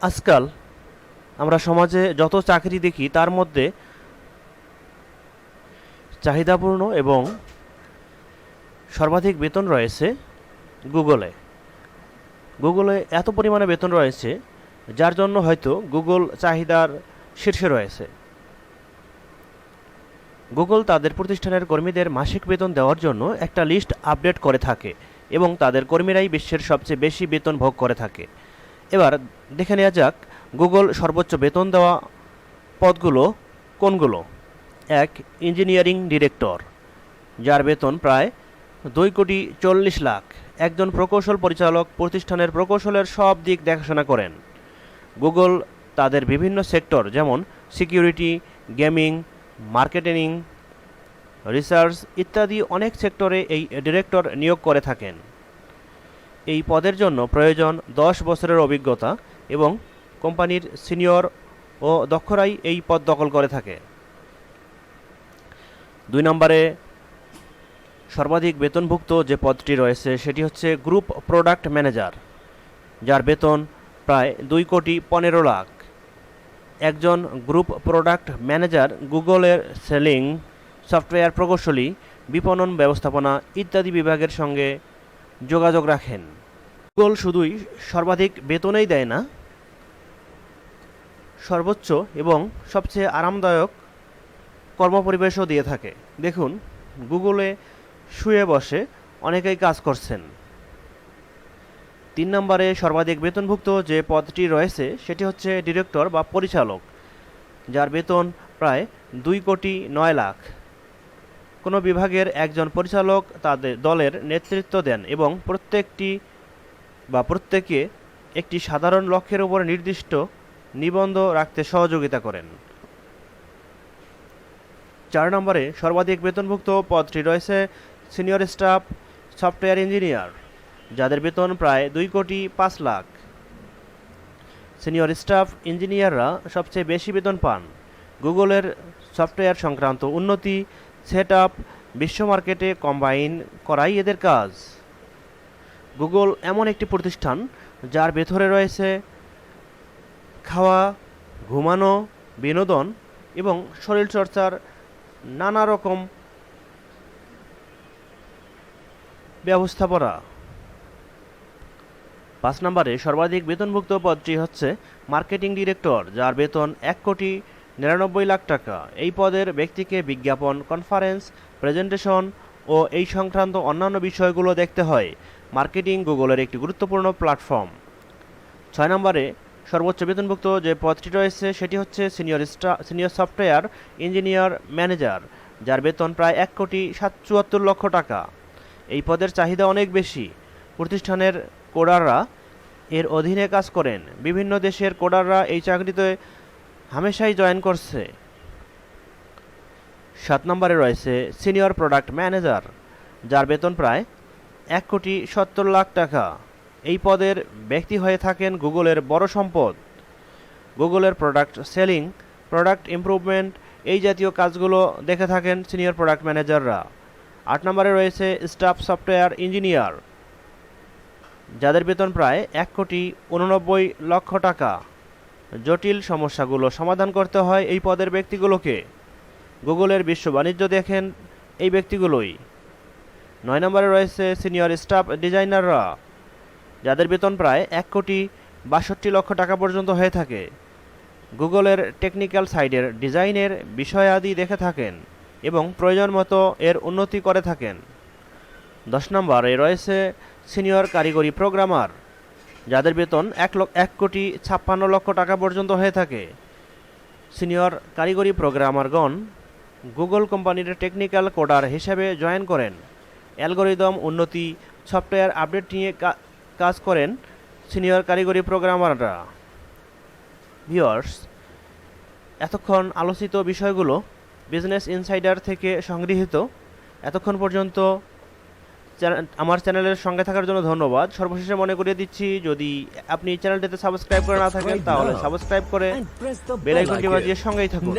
আজকাল আমরা সমাজে যত চাকরি দেখি তার মধ্যে চাহিদাপূর্ণ এবং সর্বাধিক বেতন রয়েছে গুগলে। গুগলে এত পরিমাণে বেতন রয়েছে যার জন্য হয়তো গুগল চাহিদার শীর্ষে রয়েছে। গুগল তাদের প্রতিষ্ঠানের কর্মীদের মাসিক বেতন দেওয়ার জন্য একটা লিস্ট আপডেট করে থাকে এবং তাদের কর্মীরাই বিশ্বের সবচেয়ে বেশি বেতন ভোগ করে থাকে। এবার দেখে নেওয়া যাক গুগল সর্বোচ্চ বেতন দেওয়া পদগুলো কোনগুলো। 1. ইঞ্জিনিয়ারিং ডিরেক্টর, যার বেতন প্রায় 2,40,00,000। একজন প্রকৌশল পরিচালক প্রতিষ্ঠানের প্রকৌশলের সব দিক দেখাশোনা করেন। গুগল তাদের বিভিন্ন সেক্টর যেমন সিকিউরিটি, গেমিং, মার্কেটিং, রিসার্চ ইত্যাদি অনেক সেক্টরে এই ডিরেক্টর নিয়োগ করে থাকেন। এই পদের জন্য প্রয়োজন 10 বছরের অভিজ্ঞতা এবং কোম্পানির সিনিয়র ও দক্ষরাই এই পদ দখল করে থাকে। 2 নম্বরে সর্বাধিক বেতনভুক্ত যে পদটি রয়েছে সেটি হচ্ছে গ্রুপ প্রোডাক্ট ম্যানেজার, যার বেতন প্রায় 2,15,00,000। একজন গ্রুপ প্রোডাক্ট ম্যানেজার গুগলের সেলিং, সফটওয়্যার প্রকৌশলী, বিপণন ব্যবস্থাপনা ইত্যাদি বিভাগের সঙ্গে যোগাযোগ রাখেন। গুগল শুধুই সর্বাধিক বেতনই দেয় না, সর্বোচ্চ এবং সবচেয়ে আরামদায়ক কর্মপরিবেশও দিয়ে থাকে। দেখুন, গুগলে শুয়ে বসে অনেকেই কাজ করছেন। 3 নম্বরে সর্বাধিক বেতনভুক্ত যে পদটি রয়েছে সেটি হচ্ছে ডিরেক্টর বা পরিচালক, যার বেতন প্রায় 2,09,00,000। কোনো বিভাগের একজন পরিচালক তাদের দলের নেতৃত্ব দেন এবং প্রত্যেকে একটি সাধারণ লক্ষ্যের উপর নির্দিষ্ট নিবন্ধ রাখতে সহযোগিতা করেন। 4 নম্বরে সর্বাধিক বেতনভুক্ত পদটি রয়েছে সিনিয়র স্টাফ সফটওয়্যার ইঞ্জিনিয়ার, যাদের বেতন প্রায় 2,05,00,000। সিনিয়র স্টাফ ইঞ্জিনিয়াররা সবচেয়ে বেশি বেতন পান। গুগলের সফটওয়্যার সংক্রান্ত উন্নতি, সেট আপ, বিশ্ব মার্কেটে কম্বাইন করাই এদের কাজ। গুগল এমন একটি প্রতিষ্ঠান যার ভেতরে রয়েছে খাওয়া, ঘুমানো, বিনোদন এবং শরীরচর্চার নানা রকম ব্যবস্থাপনা। 5 নম্বরে সর্বাধিক বেতনভুক্ত পদটি হচ্ছে মার্কেটিং ডিরেক্টর, যার বেতন 1,99,00,000 টাকা। এই পদের ব্যক্তিকে বিজ্ঞাপন, কনফারেন্স, প্রেজেন্টেশন ও এই সংক্রান্ত অন্যান্য বিষয়গুলো দেখতে হয়। মার্কেটিং গুগলের একটি গুরুত্বপূর্ণ প্ল্যাটফর্ম। 6 নম্বরে সর্বোচ্চ বেতনভুক্ত যে পদটি রয়েছে সেটি হচ্ছে সিনিয়র সফটওয়্যার ইঞ্জিনিয়ার ম্যানেজার, যার বেতন প্রায় 1,74,00,000 টাকা। এই পদের চাহিদা অনেক বেশি। প্রতিষ্ঠানের কোডাররা এর অধীনে কাজ করেন। বিভিন্ন দেশের কোডাররা এই চাকরিতে হামেশাই জয়েন করছে। 7 নম্বরে রয়েছে সিনিয়র প্রোডাক্ট ম্যানেজার, যার বেতন প্রায় 1,70,00,000 টাকা। এই পদের ব্যক্তি হয়ে থাকেন গুগলের বড় সম্পদ। গুগলের প্রোডাক্ট সেলিং, প্রোডাক্ট ইমপ্রুভমেন্ট এই জাতীয় কাজগুলো দেখে থাকেন সিনিয়র প্রোডাক্ট ম্যানেজাররা। 8 নম্বরে রয়েছে স্টাফ সফটওয়্যার ইঞ্জিনিয়ার, যাদের বেতন প্রায় 1,89,00,000 টাকা। জটিল সমস্যাগুলো সমাধান করতে হয় এই পদের ব্যক্তিগুলোকে। গুগলের বিশ্ব বাণিজ্য দেখেন এই ব্যক্তিগুলোই। 9 নম্বরে রয়েছে সিনিয়র স্টাফ ডিজাইনাররা, যাদের বেতন প্রায় 1,62,00,000 টাকা পর্যন্ত হয়ে থাকে। গুগলের টেকনিক্যাল সাইডের ডিজাইনের বিষয়াদি দেখে থাকেন এবং প্রয়োজন মতো এর উন্নতি করে থাকেন। 10 নম্বরে রয়েছে সিনিয়র কারিগরি প্রোগ্রামার, যাদের বেতন 1,56,00,000 টাকা পর্যন্ত হয়ে থাকে। সিনিয়র কারিগরি প্রোগ্রামারগণ গুগল কোম্পানির টেকনিক্যাল কোডার হিসেবে জয়েন করেন। অ্যালগরিদম উন্নতি, সফটওয়্যার আপডেট নিয়ে কাজ করেন সিনিয়র কারিগরি প্রোগ্রামাররা। ভিউয়ার্স, এতক্ষণ আলোচিত বিষয়গুলো বিজনেস ইনসাইডার থেকে সংগৃহীত। এতক্ষণ পর্যন্ত আমার চ্যানেলের সঙ্গে থাকার জন্য ধন্যবাদ। সর্বশেষে মনে করিয়ে দিচ্ছি, যদি আপনি চ্যানেলটিতে সাবস্ক্রাইব করে না থাকেন তাহলে সাবস্ক্রাইব করে বেল আইকনটি বাজিয়ে সঙ্গেই থাকুন।